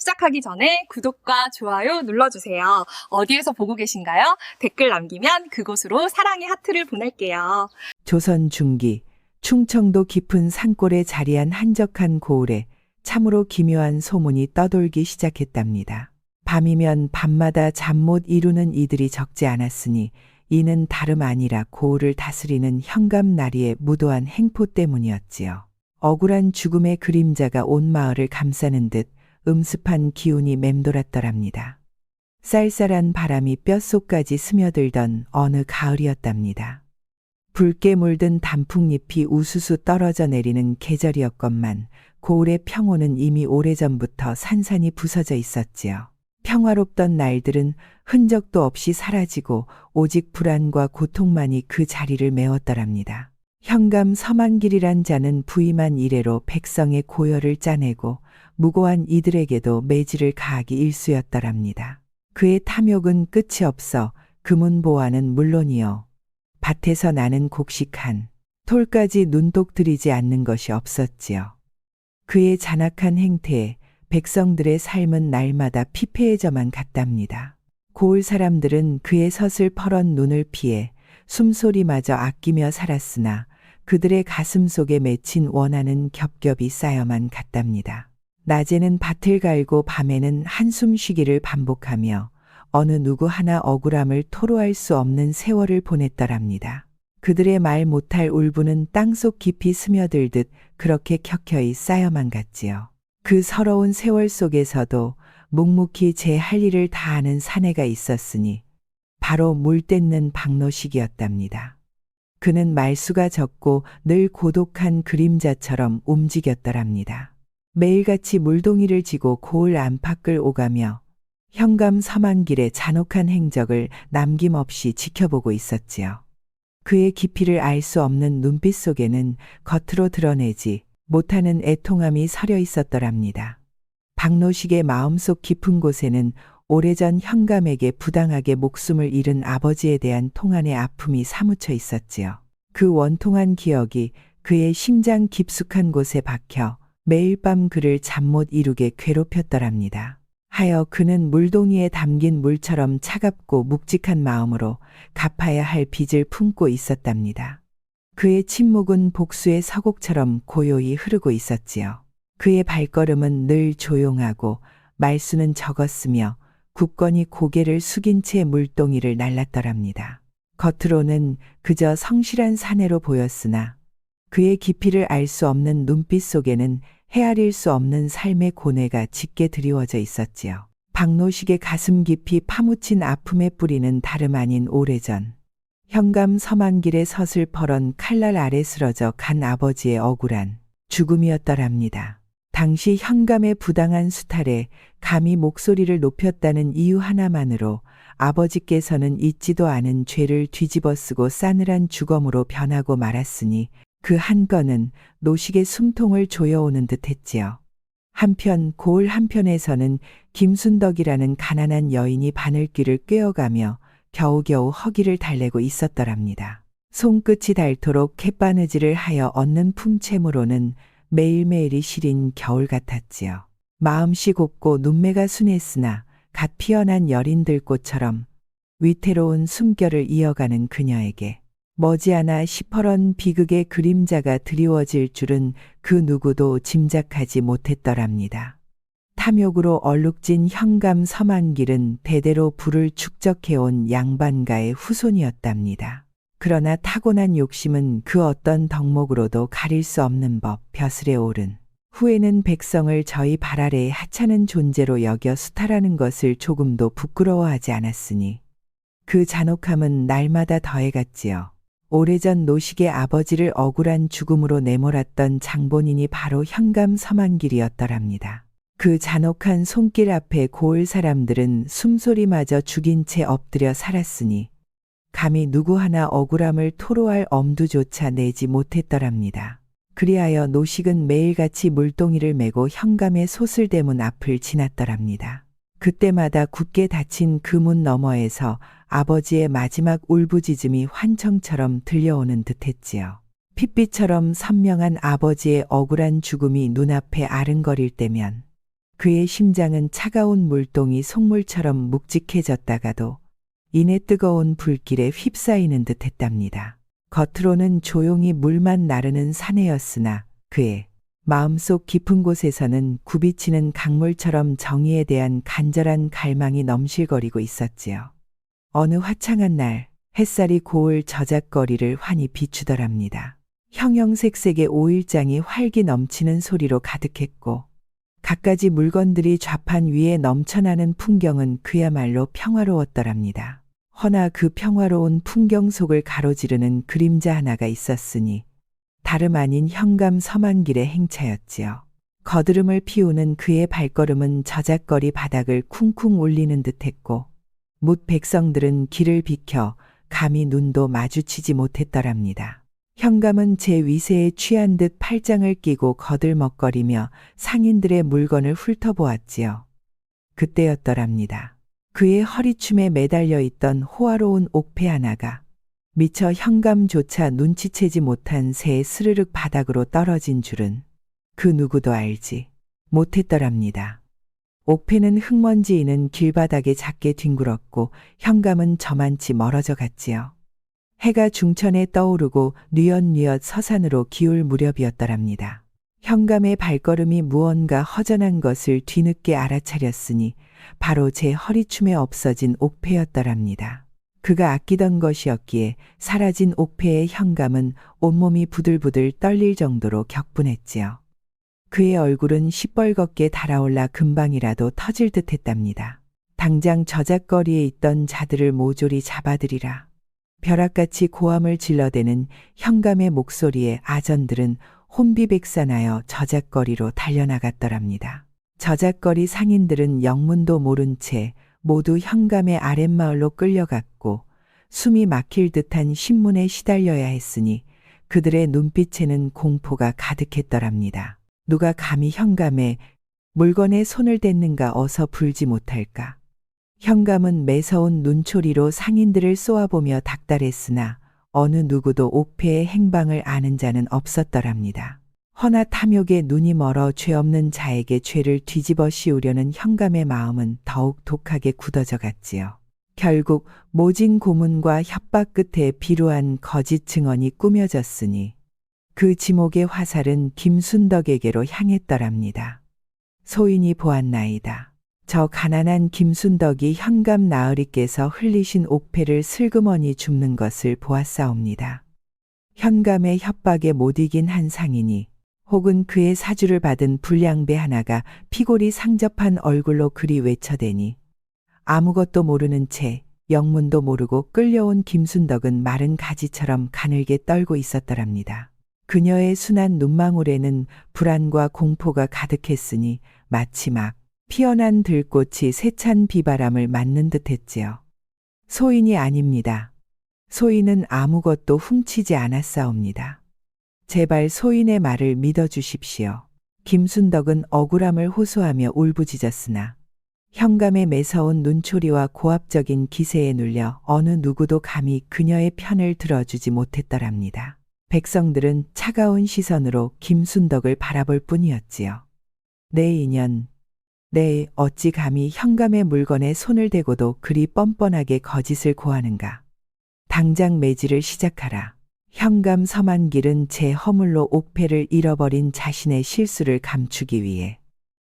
시작하기 전에 구독과 좋아요 눌러주세요. 어디에서 보고 계신가요? 댓글 남기면 그곳으로 사랑의 하트를 보낼게요. 조선 중기 충청도 깊은 산골에 자리한 한적한 고을에 참으로 기묘한 소문이 떠돌기 시작했답니다. 밤이면 밤마다 잠 못 이루는 이들이 적지 않았으니 이는 다름 아니라 고을을 다스리는 현감나리의 무도한 행포 때문이었지요. 억울한 죽음의 그림자가 온 마을을 감싸는 듯 음습한 기운이 맴돌았더랍니다. 쌀쌀한 바람이 뼛속까지 스며들던 어느 가을이었답니다. 붉게 물든 단풍잎이 우수수 떨어져 내리는 계절이었건만 고을의 평온은 이미 오래전부터 산산이 부서져 있었지요. 평화롭던 날들은 흔적도 없이 사라지고 오직 불안과 고통만이 그 자리를 메웠더랍니다. 현감 서만길이란 자는 부임한 이래로 백성의 고열을 짜내고 무고한 이들에게도 매질을 가하기 일쑤였더랍니다. 그의 탐욕은 끝이 없어 금은보화는 물론이요. 밭에서 나는 곡식한 톨까지 눈독 들이지 않는 것이 없었지요. 그의 잔악한 행태에 백성들의 삶은 날마다 피폐해져만 갔답니다. 고을 사람들은 그의 서슬퍼런 눈을 피해 숨소리마저 아끼며 살았으나 그들의 가슴 속에 맺힌 원한은 겹겹이 쌓여만 갔답니다. 낮에는 밭을 갈고 밤에는 한숨 쉬기를 반복하며 어느 누구 하나 억울함을 토로할 수 없는 세월을 보냈더랍니다. 그들의 말 못할 울분은 땅속 깊이 스며들듯 그렇게 켜켜이 쌓여만 갔지요. 그 서러운 세월 속에서도 묵묵히 제 할 일을 다하는 사내가 있었으니 바로 물 떼는 박노식이었답니다. 그는 말수가 적고 늘 고독한 그림자처럼 움직였더랍니다. 매일같이 물동이를 지고 고을 안팎을 오가며 현감 서만길의 잔혹한 행적을 남김없이 지켜보고 있었지요. 그의 깊이를 알 수 없는 눈빛 속에는 겉으로 드러내지 못하는 애통함이 서려 있었더랍니다. 박노식의 마음속 깊은 곳에는 오래전 현감에게 부당하게 목숨을 잃은 아버지에 대한 통한의 아픔이 사무쳐 있었지요. 그 원통한 기억이 그의 심장 깊숙한 곳에 박혀 매일 밤 그를 잠 못 이루게 괴롭혔더랍니다. 하여 그는 물동이에 담긴 물처럼 차갑고 묵직한 마음으로 갚아야 할 빚을 품고 있었답니다. 그의 침묵은 복수의 서곡처럼 고요히 흐르고 있었지요. 그의 발걸음은 늘 조용하고 말수는 적었으며 굳건히 고개를 숙인 채 물동이를 날랐더랍니다. 겉으로는 그저 성실한 사내로 보였으나 그의 깊이를 알 수 없는 눈빛 속에는 헤아릴 수 없는 삶의 고뇌가 짙게 드리워져 있었지요. 박노식의 가슴 깊이 파묻힌 아픔의 뿌리는 다름 아닌 오래전 현감 서만길에 서슬퍼런 칼날 아래 쓰러져 간 아버지의 억울한 죽음이었더랍니다. 당시 현감의 부당한 수탈에 감히 목소리를 높였다는 이유 하나만으로 아버지께서는 잊지도 않은 죄를 뒤집어 쓰고 싸늘한 주검으로 변하고 말았으니 그 한 건은 노식의 숨통을 조여오는 듯했지요. 한편 고을 한편에서는 김순덕이라는 가난한 여인이 바늘귀를 꿰어가며 겨우겨우 허기를 달래고 있었더랍니다. 손끝이 닳도록 갯바느질을 하여 얻는 품채무로는 매일매일이 시린 겨울 같았지요. 마음씨 곱고 눈매가 순했으나 갓 피어난 여린 들꽃처럼 위태로운 숨결을 이어가는 그녀에게 머지않아 시퍼런 비극의 그림자가 드리워질 줄은 그 누구도 짐작하지 못했더랍니다. 탐욕으로 얼룩진 현감 서만길은 대대로 부를 축적해온 양반가의 후손이었답니다. 그러나 타고난 욕심은 그 어떤 덕목으로도 가릴 수 없는 법 벼슬에 오른 후에는 백성을 저희 발 아래에 하찮은 존재로 여겨 수탈하는 것을 조금도 부끄러워하지 않았으니 그 잔혹함은 날마다 더해갔지요. 오래전 노식의 아버지를 억울한 죽음으로 내몰았던 장본인이 바로 현감 서만길이었더랍니다. 그 잔혹한 손길 앞에 고을 사람들은 숨소리마저 죽인 채 엎드려 살았으니 감히 누구 하나 억울함을 토로할 엄두조차 내지 못했더랍니다. 그리하여 노식은 매일같이 물동이를 메고 현감의 소슬대문 앞을 지났더랍니다. 그때마다 굳게 닫힌 그 문 너머에서 아버지의 마지막 울부짖음이 환청처럼 들려오는 듯했지요. 핏빛처럼 선명한 아버지의 억울한 죽음이 눈앞에 아른거릴 때면 그의 심장은 차가운 물동이 속물처럼 묵직해졌다가도 이내 뜨거운 불길에 휩싸이는 듯 했답니다. 겉으로는 조용히 물만 나르는 사내였으나 그의 마음속 깊은 곳에서는 굽이치는 강물처럼 정의에 대한 간절한 갈망이 넘실거리고 있었지요. 어느 화창한 날 햇살이 고을 저작거리를 환히 비추더랍니다. 형형색색의 오일장이 활기 넘치는 소리로 가득했고 갖가지 물건들이 좌판 위에 넘쳐나는 풍경은 그야말로 평화로웠더랍니다. 허나 그 평화로운 풍경 속을 가로지르는 그림자 하나가 있었으니 다름 아닌 현감 서만길의 행차였지요. 거드름을 피우는 그의 발걸음은 저작거리 바닥을 쿵쿵 울리는 듯했고 뭇 백성들은 길을 비켜 감히 눈도 마주치지 못했더랍니다. 현감은 제 위세에 취한 듯 팔짱을 끼고 거들먹거리며 상인들의 물건을 훑어보았지요. 그때였더랍니다. 그의 허리춤에 매달려 있던 호화로운 옥패 하나가 미처 현감조차 눈치채지 못한 새에 스르륵 바닥으로 떨어진 줄은 그 누구도 알지 못했더랍니다. 옥패는 흙먼지이는 길바닥에 작게 뒹굴었고 현감은 저만치 멀어져 갔지요. 해가 중천에 떠오르고 뉘엿뉘엿 서산으로 기울 무렵이었더랍니다. 현감의 발걸음이 무언가 허전한 것을 뒤늦게 알아차렸으니 바로 제 허리춤에 없어진 옥패였더랍니다. 그가 아끼던 것이었기에 사라진 옥패의 현감은 온몸이 부들부들 떨릴 정도로 격분했지요. 그의 얼굴은 시뻘겋게 달아올라 금방이라도 터질 듯 했답니다. 당장 저작거리에 있던 자들을 모조리 잡아들이라. 벼락같이 고함을 질러대는 현감의 목소리에 아전들은 혼비백산하여 저작거리로 달려나갔더랍니다. 저작거리 상인들은 영문도 모른 채 모두 현감의 아랫마을로 끌려갔고 숨이 막힐 듯한 신문에 시달려야 했으니 그들의 눈빛에는 공포가 가득했더랍니다. 누가 감히 현감의 물건에 손을 댔는가 어서 불지 못할까. 현감은 매서운 눈초리로 상인들을 쏘아보며 닥달했으나 어느 누구도 옥패의 행방을 아는 자는 없었더랍니다. 허나 탐욕에 눈이 멀어 죄 없는 자에게 죄를 뒤집어 씌우려는 현감의 마음은 더욱 독하게 굳어져 갔지요. 결국 모진 고문과 협박 끝에 비루한 거짓 증언이 꾸며졌으니 그 지목의 화살은 김순덕에게로 향했더랍니다. 소인이 보았나이다. 저 가난한 김순덕이 현감 나으리께서 흘리신 옥패를 슬그머니 줍는 것을 보았사옵니다. 현감의 협박에 못 이긴 한 상인이 혹은 그의 사주를 받은 불량배 하나가 피골이 상접한 얼굴로 그리 외쳐대니 아무것도 모르는 채 영문도 모르고 끌려온 김순덕은 마른 가지처럼 가늘게 떨고 있었더랍니다. 그녀의 순한 눈망울에는 불안과 공포가 가득했으니 마치 막 피어난 들꽃이 세찬 비바람을 맞는 듯했지요. 소인이 아닙니다. 소인은 아무것도 훔치지 않았사옵니다. 제발 소인의 말을 믿어주십시오. 김순덕은 억울함을 호소하며 울부짖었으나 현감의 매서운 눈초리와 고압적인 기세에 눌려 어느 누구도 감히 그녀의 편을 들어주지 못했더랍니다. 백성들은 차가운 시선으로 김순덕을 바라볼 뿐이었지요. 내 인연, 내 어찌 감히 현감의 물건에 손을 대고도 그리 뻔뻔하게 거짓을 고하는가. 당장 매질을 시작하라. 현감 서만길은 제 허물로 옥패를 잃어버린 자신의 실수를 감추기 위해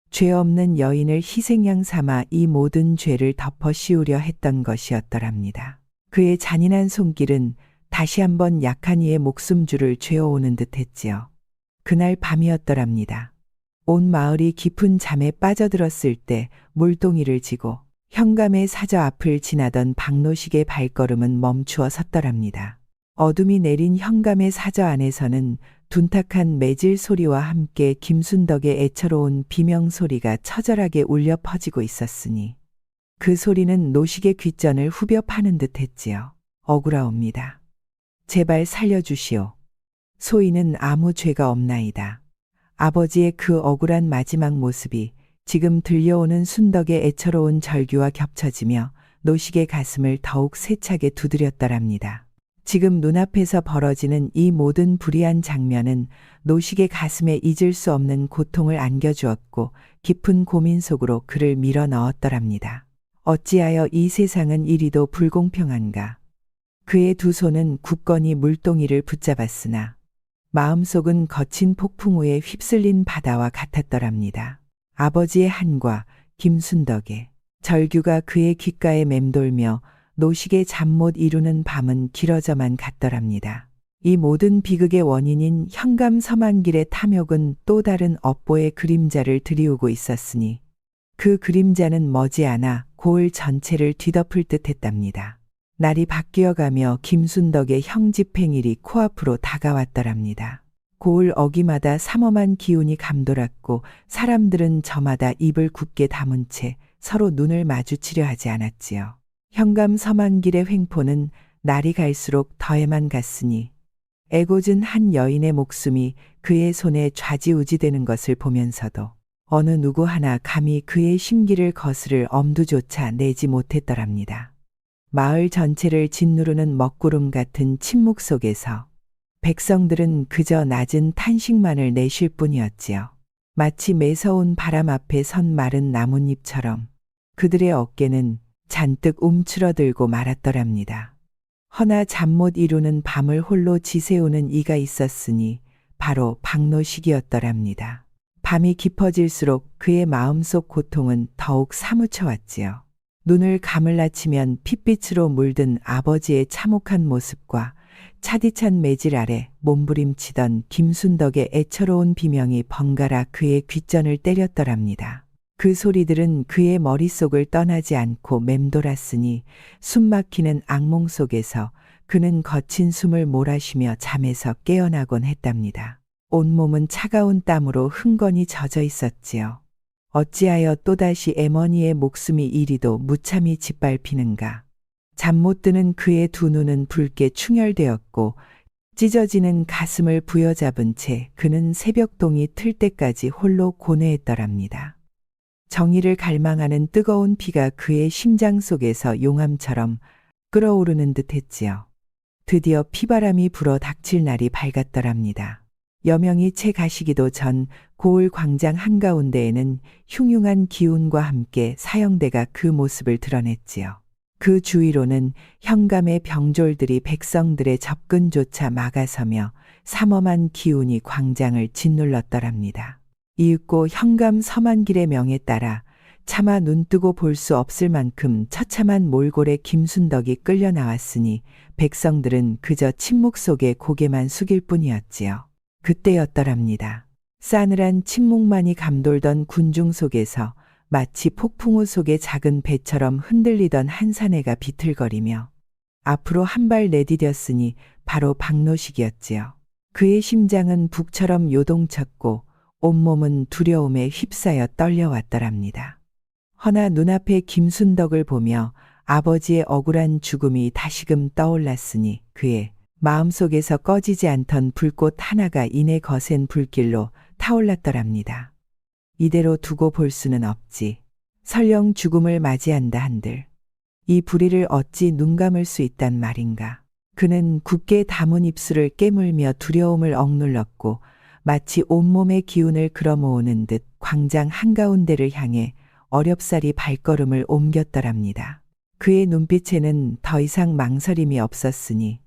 죄 없는 여인을 희생양 삼아 이 모든 죄를 덮어 씌우려 했던 것이었더랍니다. 그의 잔인한 손길은 다시 한번 약한 이의 목숨줄을 죄어오는 듯했지요. 그날 밤이었더랍니다. 온 마을이 깊은 잠에 빠져들었을 때 물동이를 지고 현감의 사저 앞을 지나던 박노식의 발걸음은 멈추어 섰더랍니다. 어둠이 내린 현감의 사저 안에서는 둔탁한 매질 소리와 함께 김순덕의 애처로운 비명 소리가 처절하게 울려 퍼지고 있었으니 그 소리는 노식의 귓전을 후벼 파는 듯했지요. 억울하옵니다. 제발 살려주시오. 소인은 아무 죄가 없나이다. 아버지의 그 억울한 마지막 모습이 지금 들려오는 순덕의 애처로운 절규와 겹쳐지며 노식의 가슴을 더욱 세차게 두드렸더랍니다. 지금 눈앞에서 벌어지는 이 모든 불의한 장면은 노식의 가슴에 잊을 수 없는 고통을 안겨주었고 깊은 고민 속으로 그를 밀어 넣었더랍니다. 어찌하여 이 세상은 이리도 불공평한가. 그의 두 손은 굳건히 물동이를 붙잡았으나 마음속은 거친 폭풍우에 휩쓸린 바다와 같았더랍니다. 아버지의 한과 김순덕의 절규가 그의 귓가에 맴돌며 노식의 잠 못 이루는 밤은 길어져만 갔더랍니다. 이 모든 비극의 원인인 현감 서만길의 탐욕은 또 다른 업보의 그림자를 드리우고 있었으니 그 그림자는 머지않아 고을 전체를 뒤덮을 듯 했답니다. 날이 바뀌어가며 김순덕의 형집행일이 코앞으로 다가왔더랍니다. 고을 어기마다 삼엄한 기운이 감돌았고 사람들은 저마다 입을 굳게 다문 채 서로 눈을 마주치려 하지 않았지요. 현감 서만길의 횡포는 날이 갈수록 더해만 갔으니 애꿎은 한 여인의 목숨이 그의 손에 좌지우지되는 것을 보면서도 어느 누구 하나 감히 그의 심기를 거스를 엄두조차 내지 못했더랍니다. 마을 전체를 짓누르는 먹구름 같은 침묵 속에서 백성들은 그저 낮은 탄식만을 내쉴 뿐이었지요. 마치 매서운 바람 앞에 선 마른 나뭇잎처럼 그들의 어깨는 잔뜩 움츠러들고 말았더랍니다. 허나 잠 못 이루는 밤을 홀로 지새우는 이가 있었으니 바로 박노식이었더랍니다. 밤이 깊어질수록 그의 마음속 고통은 더욱 사무쳐왔지요. 눈을 감을라치면 핏빛으로 물든 아버지의 참혹한 모습과 차디찬 매질 아래 몸부림치던 김순덕의 애처로운 비명이 번갈아 그의 귓전을 때렸더랍니다. 그 소리들은 그의 머릿속을 떠나지 않고 맴돌았으니 숨막히는 악몽 속에서 그는 거친 숨을 몰아쉬며 잠에서 깨어나곤 했답니다. 온몸은 차가운 땀으로 흥건히 젖어 있었지요. 어찌하여 또다시 애머니의 목숨이 이리도 무참히 짓밟히는가. 잠 못 드는 그의 두 눈은 붉게 충혈되었고 찢어지는 가슴을 부여잡은 채 그는 새벽동이 틀 때까지 홀로 고뇌했더랍니다. 정의를 갈망하는 뜨거운 피가 그의 심장 속에서 용암처럼 끓어오르는 듯 했지요. 드디어 피바람이 불어 닥칠 날이 밝았더랍니다. 여명이 채 가시기도 전 고을 광장 한가운데에는 흉흉한 기운과 함께 사형대가 그 모습을 드러냈지요. 그 주위로는 현감의 병졸들이 백성들의 접근조차 막아서며 삼엄한 기운이 광장을 짓눌렀더랍니다. 이윽고 현감 서만길의 명에 따라 차마 눈뜨고 볼 수 없을 만큼 처참한 몰골의 김순덕이 끌려 나왔으니 백성들은 그저 침묵 속에 고개만 숙일 뿐이었지요. 그때였더랍니다. 싸늘한 침묵만이 감돌던 군중 속에서 마치 폭풍우 속의 작은 배처럼 흔들리던 한 사내가 비틀거리며 앞으로 한 발 내디뎠으니 바로 박노식이었지요. 그의 심장은 북처럼 요동쳤고 온몸은 두려움에 휩싸여 떨려왔더랍니다. 허나 눈앞에 김순덕을 보며 아버지의 억울한 죽음이 다시금 떠올랐으니 그의 마음속에서 꺼지지 않던 불꽃 하나가 이내 거센 불길로 타올랐더랍니다. 이대로 두고 볼 수는 없지. 설령 죽음을 맞이한다 한들 이 불의를 어찌 눈감을 수 있단 말인가. 그는 굳게 담은 입술을 깨물며 두려움을 억눌렀고 마치 온몸의 기운을 끌어모으는 듯 광장 한가운데를 향해 어렵사리 발걸음을 옮겼더랍니다. 그의 눈빛에는 더 이상 망설임이 없었으니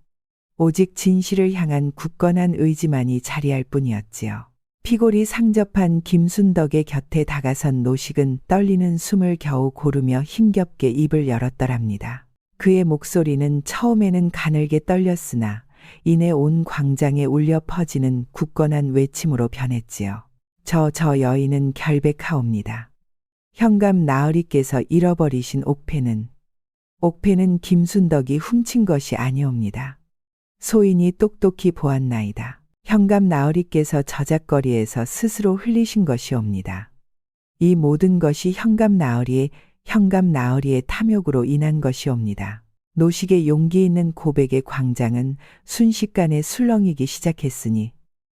오직 진실을 향한 굳건한 의지만이 자리할 뿐이었지요. 피골이 상접한 김순덕의 곁에 다가선 노식은 떨리는 숨을 겨우 고르며 힘겹게 입을 열었더랍니다. 그의 목소리는 처음에는 가늘게 떨렸으나 이내 온 광장에 울려 퍼지는 굳건한 외침으로 변했지요. 저 여인은 결백하옵니다. 현감 나으리께서 잃어버리신 옥패는 김순덕이 훔친 것이 아니옵니다. 소인이 똑똑히 보았나이다. 현감 나으리께서 저작거리에서 스스로 흘리신 것이옵니다. 이 모든 것이 현감 나으리의 탐욕으로 인한 것이옵니다. 노식의 용기 있는 고백의 광장은 순식간에 술렁이기 시작했으니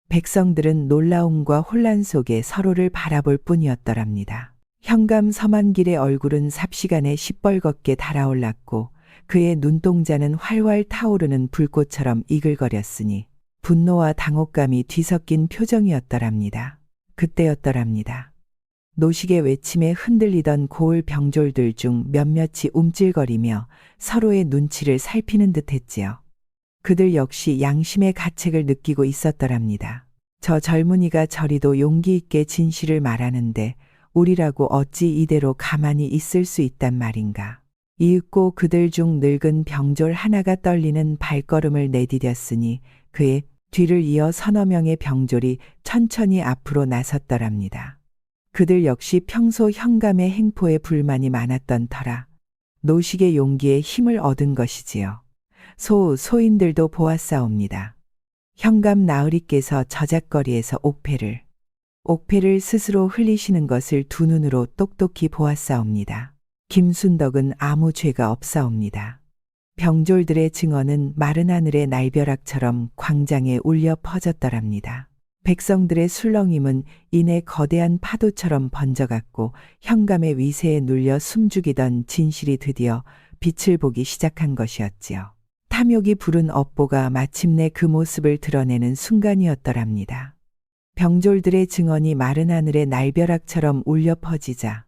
백성들은 놀라움과 혼란 속에 서로를 바라볼 뿐이었더랍니다. 현감 서만길의 얼굴은 삽시간에 시뻘겋게 달아올랐고 그의 눈동자는 활활 타오르는 불꽃처럼 이글거렸으니 분노와 당혹감이 뒤섞인 표정이었더랍니다. 그때였더랍니다. 노식의 외침에 흔들리던 고을 병졸들 중 몇몇이 움찔거리며 서로의 눈치를 살피는 듯했지요. 그들 역시 양심의 가책을 느끼고 있었더랍니다. 저 젊은이가 저리도 용기 있게 진실을 말하는데 우리라고 어찌 이대로 가만히 있을 수 있단 말인가. 이윽고 그들 중 늙은 병졸 하나가 떨리는 발걸음을 내디뎠으니 그의 뒤를 이어 서너 명의 병졸이 천천히 앞으로 나섰더랍니다. 그들 역시 평소 현감의 행포에 불만이 많았던 터라 노식의 용기에 힘을 얻은 것이지요. 소인들도 보았사옵니다. 현감 나으리께서 저작거리에서 옥패를 스스로 흘리시는 것을 두 눈으로 똑똑히 보았사옵니다. 김순덕은 아무 죄가 없사옵니다. 병졸들의 증언은 마른 하늘의 날벼락처럼 광장에 울려 퍼졌더랍니다. 백성들의 술렁임은 이내 거대한 파도처럼 번져갔고 현감의 위세에 눌려 숨죽이던 진실이 드디어 빛을 보기 시작한 것이었지요. 탐욕이 부른 업보가 마침내 그 모습을 드러내는 순간이었더랍니다. 병졸들의 증언이 마른 하늘의 날벼락처럼 울려 퍼지자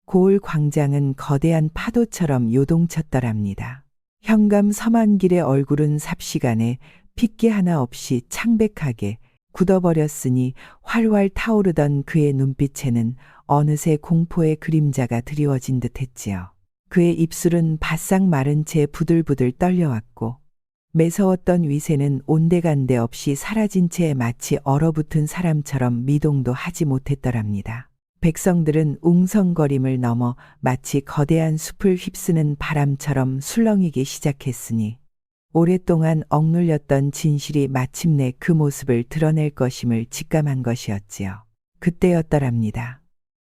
고을 광장은 거대한 파도처럼 요동쳤더랍니다. 현감 서만길의 얼굴은 삽시간에 핏기 하나 없이 창백하게 굳어버렸으니 활활 타오르던 그의 눈빛에는 어느새 공포의 그림자가 드리워진 듯했지요. 그의 입술은 바싹 마른 채 부들부들 떨려왔고 매서웠던 위세는 온데간데 없이 사라진 채 마치 얼어붙은 사람처럼 미동도 하지 못했더랍니다. 백성들은 웅성거림을 넘어 마치 거대한 숲을 휩쓰는 바람처럼 술렁이기 시작했으니 오랫동안 억눌렸던 진실이 마침내 그 모습을 드러낼 것임을 직감한 것이었지요. 그때였더랍니다.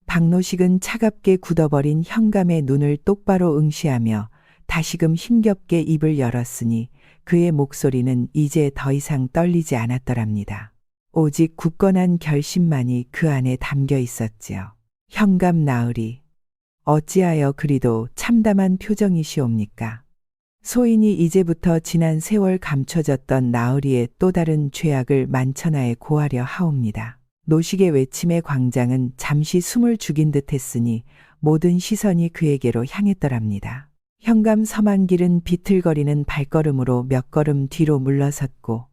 박노식은 차갑게 굳어버린 현감의 눈을 똑바로 응시하며 다시금 힘겹게 입을 열었으니 그의 목소리는 이제 더 이상 떨리지 않았더랍니다. 오직 굳건한 결심만이 그 안에 담겨 있었지요. 현감 나으리, 어찌하여 그리도 참담한 표정이시옵니까? 소인이 이제부터 지난 세월 감춰졌던 나으리의 또 다른 죄악을 만천하에 고하려 하옵니다. 노식의 외침의 광장은 잠시 숨을 죽인 듯 했으니 모든 시선이 그에게로 향했더랍니다. 현감 서만길은 비틀거리는 발걸음으로 몇 걸음 뒤로 물러섰고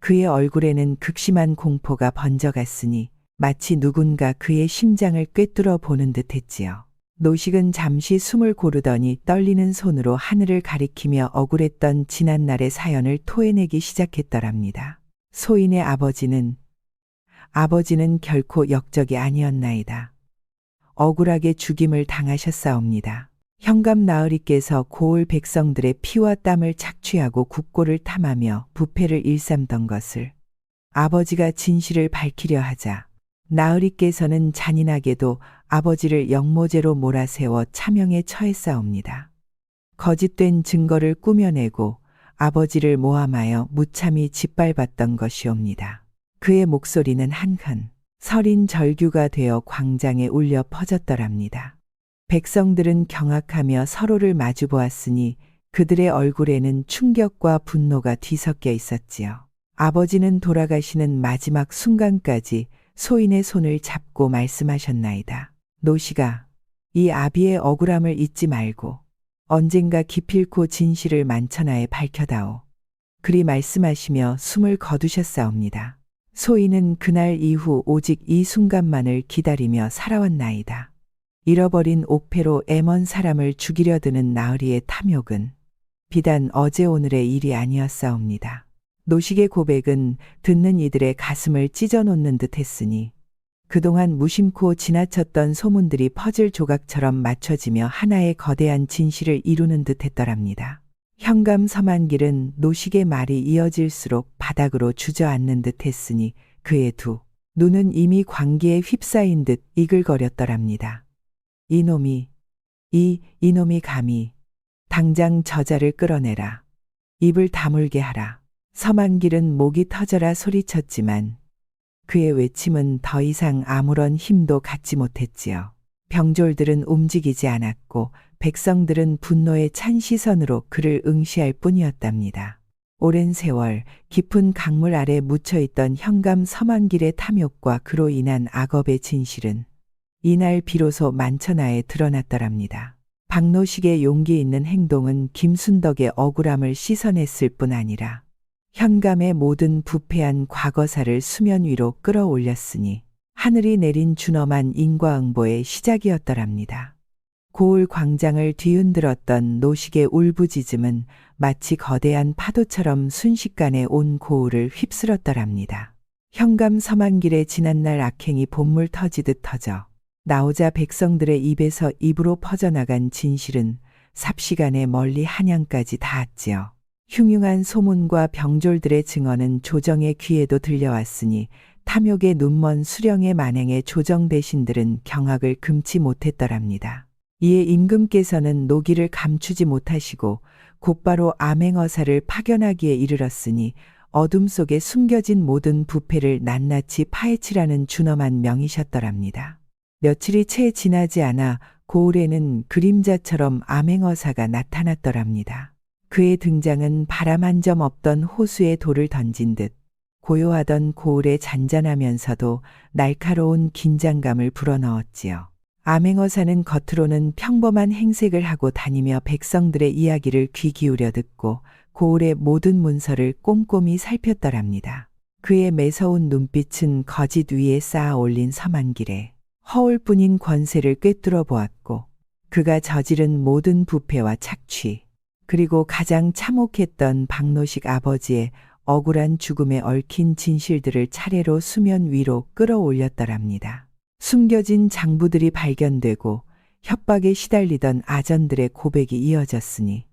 그의 얼굴에는 극심한 공포가 번져갔으니 마치 누군가 그의 심장을 꿰뚫어 보는 듯 했지요. 노식은 잠시 숨을 고르더니 떨리는 손으로 하늘을 가리키며 억울했던 지난날의 사연을 토해내기 시작했더랍니다. 소인의 아버지는 결코 역적이 아니었나이다. 억울하게 죽임을 당하셨사옵니다. 현감 나으리께서 고을 백성들의 피와 땀을 착취하고 국고를 탐하며 부패를 일삼던 것을 아버지가 진실을 밝히려 하자 나으리께서는 잔인하게도 아버지를 역모죄로 몰아세워 차명에 처했사옵니다. 거짓된 증거를 꾸며내고 아버지를 모함하여 무참히 짓밟았던 것이옵니다. 그의 목소리는 한큰 서린 절규가 되어 광장에 울려 퍼졌더랍니다. 백성들은 경악하며 서로를 마주보았으니 그들의 얼굴에는 충격과 분노가 뒤섞여 있었지요. 아버지는 돌아가시는 마지막 순간까지 소인의 손을 잡고 말씀하셨나이다. 노식아, 이 아비의 억울함을 잊지 말고 언젠가 기필코 진실을 만천하에 밝혀다오. 그리 말씀하시며 숨을 거두셨사옵니다. 소인은 그날 이후 오직 이 순간만을 기다리며 살아왔나이다. 잃어버린 옥패로 애먼 사람을 죽이려 드는 나으리의 탐욕은 비단 어제 오늘의 일이 아니었사옵니다. 노식의 고백은 듣는 이들의 가슴을 찢어놓는 듯 했으니 그동안 무심코 지나쳤던 소문들이 퍼즐 조각처럼 맞춰지며 하나의 거대한 진실을 이루는 듯 했더랍니다. 현감 서만길은 노식의 말이 이어질수록 바닥으로 주저앉는 듯 했으니 그의 두 눈은 이미 광기에 휩싸인 듯 이글거렸더랍니다. 이놈이 감히 당장 저자를 끌어내라. 입을 다물게 하라. 서만길은 목이 터져라 소리쳤지만 그의 외침은 더 이상 아무런 힘도 갖지 못했지요. 병졸들은 움직이지 않았고 백성들은 분노에 찬 시선으로 그를 응시할 뿐이었답니다. 오랜 세월 깊은 강물 아래 묻혀있던 현감 서만길의 탐욕과 그로 인한 악업의 진실은 이날 비로소 만천하에 드러났더랍니다. 박노식의 용기 있는 행동은 김순덕의 억울함을 씻어냈을 뿐 아니라 현감의 모든 부패한 과거사를 수면 위로 끌어올렸으니 하늘이 내린 준엄한 인과응보의 시작이었더랍니다. 고을 광장을 뒤흔들었던 노식의 울부짖음은 마치 거대한 파도처럼 순식간에 온 고을을 휩쓸었더랍니다. 현감 서만길에 지난날 악행이 봇물 터지듯 터져 나오자 백성들의 입에서 입으로 퍼져나간 진실은 삽시간에 멀리 한양까지 닿았지요. 흉흉한 소문과 병졸들의 증언은 조정의 귀에도 들려왔으니 탐욕의 눈먼 수령의 만행에 조정 대신들은 경악을 금치 못했더랍니다. 이에 임금께서는 노기를 감추지 못하시고 곧바로 암행어사를 파견하기에 이르렀으니 어둠 속에 숨겨진 모든 부패를 낱낱이 파헤치라는 준엄한 명이셨더랍니다. 며칠이 채 지나지 않아 고을에는 그림자처럼 암행어사가 나타났더랍니다. 그의 등장은 바람 한 점 없던 호수에 돌을 던진 듯 고요하던 고을에 잔잔하면서도 날카로운 긴장감을 불어넣었지요. 암행어사는 겉으로는 평범한 행색을 하고 다니며 백성들의 이야기를 귀 기울여 듣고 고을의 모든 문서를 꼼꼼히 살폈더랍니다. 그의 매서운 눈빛은 거짓 위에 쌓아 올린 서만길에 허울뿐인 권세를 꿰뚫어 보았고 그가 저지른 모든 부패와 착취 그리고 가장 참혹했던 박노식 아버지의 억울한 죽음에 얽힌 진실들을 차례로 수면 위로 끌어올렸더랍니다. 숨겨진 장부들이 발견되고 협박에 시달리던 아전들의 고백이 이어졌으니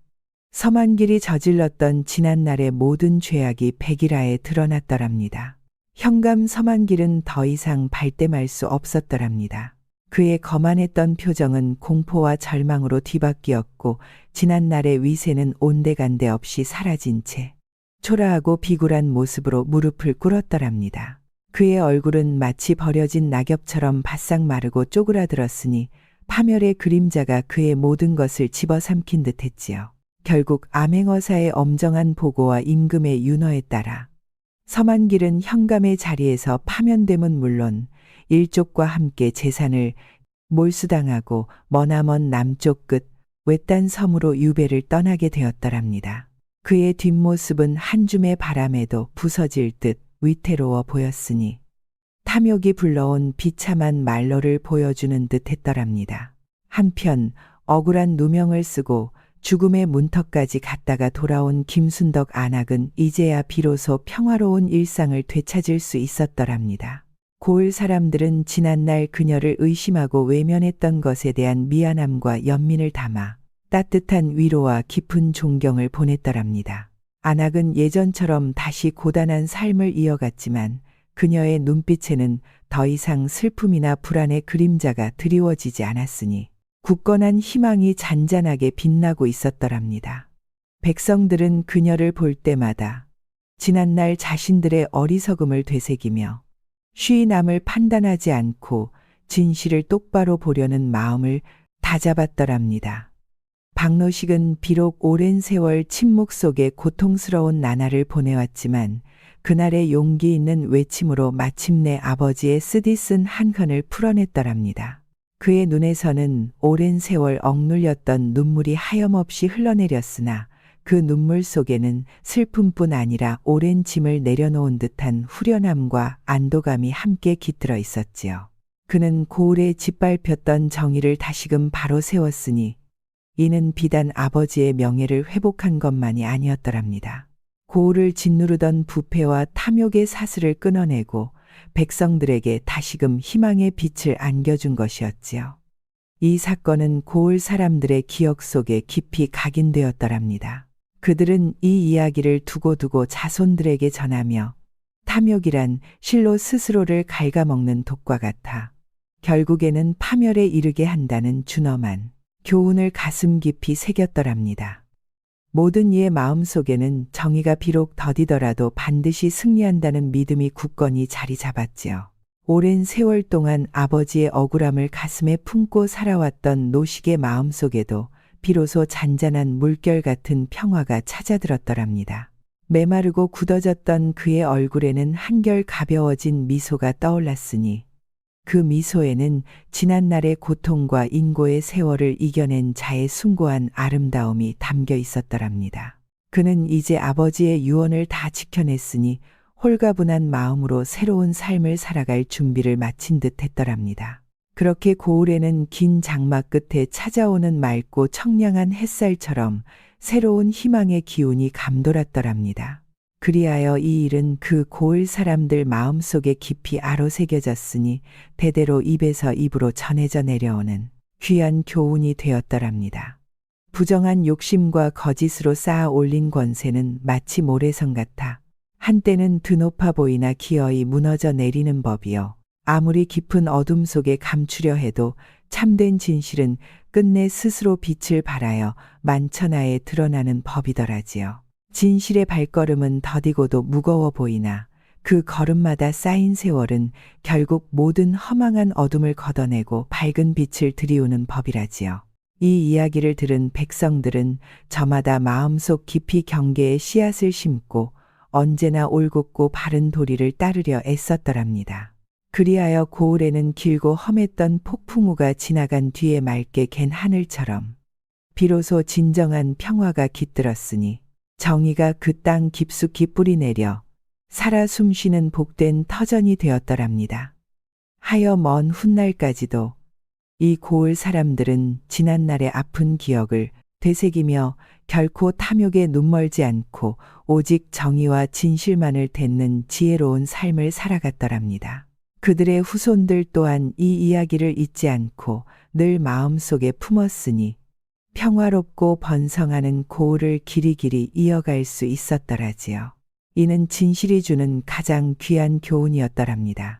서만길이 저질렀던 지난날의 모든 죄악이 백일하에 드러났더랍니다. 현감 서만길은 더 이상 발뺌할 수 없었더랍니다. 그의 거만했던 표정은 공포와 절망으로 뒤바뀌었고 지난날의 위세는 온데간데 없이 사라진 채 초라하고 비굴한 모습으로 무릎을 꿇었더랍니다. 그의 얼굴은 마치 버려진 낙엽처럼 바싹 마르고 쪼그라들었으니 파멸의 그림자가 그의 모든 것을 집어삼킨 듯했지요. 결국 암행어사의 엄정한 보고와 임금의 윤허에 따라 서만길은 현감의 자리에서 파면됨은 물론 일족과 함께 재산을 몰수당하고 머나먼 남쪽 끝 외딴 섬으로 유배를 떠나게 되었더랍니다. 그의 뒷모습은 한 줌의 바람에도 부서질 듯 위태로워 보였으니 탐욕이 불러온 비참한 말로를 보여주는 듯 했더랍니다. 한편 억울한 누명을 쓰고 죽음의 문턱까지 갔다가 돌아온 김순덕 안악은 이제야 비로소 평화로운 일상을 되찾을 수 있었더랍니다. 고을 사람들은 지난날 그녀를 의심하고 외면했던 것에 대한 미안함과 연민을 담아 따뜻한 위로와 깊은 존경을 보냈더랍니다. 안악은 예전처럼 다시 고단한 삶을 이어갔지만 그녀의 눈빛에는 더 이상 슬픔이나 불안의 그림자가 드리워지지 않았으니 굳건한 희망이 잔잔하게 빛나고 있었더랍니다. 백성들은 그녀를 볼 때마다 지난날 자신들의 어리석음을 되새기며 쉬이 남을 판단하지 않고 진실을 똑바로 보려는 마음을 다잡았더랍니다. 박노식은 비록 오랜 세월 침묵 속에 고통스러운 나날을 보내왔지만 그날의 용기 있는 외침으로 마침내 아버지의 쓰디쓴 한켠을 풀어냈더랍니다. 그의 눈에서는 오랜 세월 억눌렸던 눈물이 하염없이 흘러내렸으나 그 눈물 속에는 슬픔뿐 아니라 오랜 짐을 내려놓은 듯한 후련함과 안도감이 함께 깃들어 있었지요. 그는 고을에 짓밟혔던 정의를 다시금 바로 세웠으니 이는 비단 아버지의 명예를 회복한 것만이 아니었더랍니다. 고을을 짓누르던 부패와 탐욕의 사슬을 끊어내고 백성들에게 다시금 희망의 빛을 안겨준 것이었지요. 이 사건은 고을 사람들의 기억 속에 깊이 각인되었더랍니다. 그들은 이 이야기를 두고두고 자손들에게 전하며 탐욕이란 실로 스스로를 갉아먹는 독과 같아 결국에는 파멸에 이르게 한다는 준엄한 교훈을 가슴 깊이 새겼더랍니다. 모든 이의 마음속에는 정의가 비록 더디더라도 반드시 승리한다는 믿음이 굳건히 자리 잡았지요. 오랜 세월 동안 아버지의 억울함을 가슴에 품고 살아왔던 노식의 마음속에도 비로소 잔잔한 물결 같은 평화가 찾아들었더랍니다. 메마르고 굳어졌던 그의 얼굴에는 한결 가벼워진 미소가 떠올랐으니 그 미소에는 지난날의 고통과 인고의 세월을 이겨낸 자의 숭고한 아름다움이 담겨 있었더랍니다. 그는 이제 아버지의 유언을 다 지켜냈으니 홀가분한 마음으로 새로운 삶을 살아갈 준비를 마친 듯 했더랍니다. 그렇게 고을에는 긴 장마 끝에 찾아오는 맑고 청량한 햇살처럼 새로운 희망의 기운이 감돌았더랍니다. 그리하여 이 일은 그 고을 사람들 마음속에 깊이 아로새겨졌으니 대대로 입에서 입으로 전해져 내려오는 귀한 교훈이 되었더랍니다. 부정한 욕심과 거짓으로 쌓아 올린 권세는 마치 모래성 같아 한때는 드높아 보이나 기어이 무너져 내리는 법이요. 아무리 깊은 어둠 속에 감추려 해도 참된 진실은 끝내 스스로 빛을 발하여 만천하에 드러나는 법이더라지요. 진실의 발걸음은 더디고도 무거워 보이나 그 걸음마다 쌓인 세월은 결국 모든 허망한 어둠을 걷어내고 밝은 빛을 들이우는 법이라지요. 이 이야기를 들은 백성들은 저마다 마음속 깊이 경계의 씨앗을 심고 언제나 올곧고 바른 도리를 따르려 애썼더랍니다. 그리하여 고을에는 길고 험했던 폭풍우가 지나간 뒤에 맑게 갠 하늘처럼 비로소 진정한 평화가 깃들었으니 정의가 그 땅 깊숙이 뿌리내려 살아 숨쉬는 복된 터전이 되었더랍니다. 하여 먼 훗날까지도 이 고을 사람들은 지난날의 아픈 기억을 되새기며 결코 탐욕에 눈멀지 않고 오직 정의와 진실만을 댓는 지혜로운 삶을 살아갔더랍니다. 그들의 후손들 또한 이 이야기를 잊지 않고 늘 마음속에 품었으니 평화롭고 번성하는 고을을 길이길이 이어갈 수 있었더라지요. 이는 진실이 주는 가장 귀한 교훈이었더랍니다.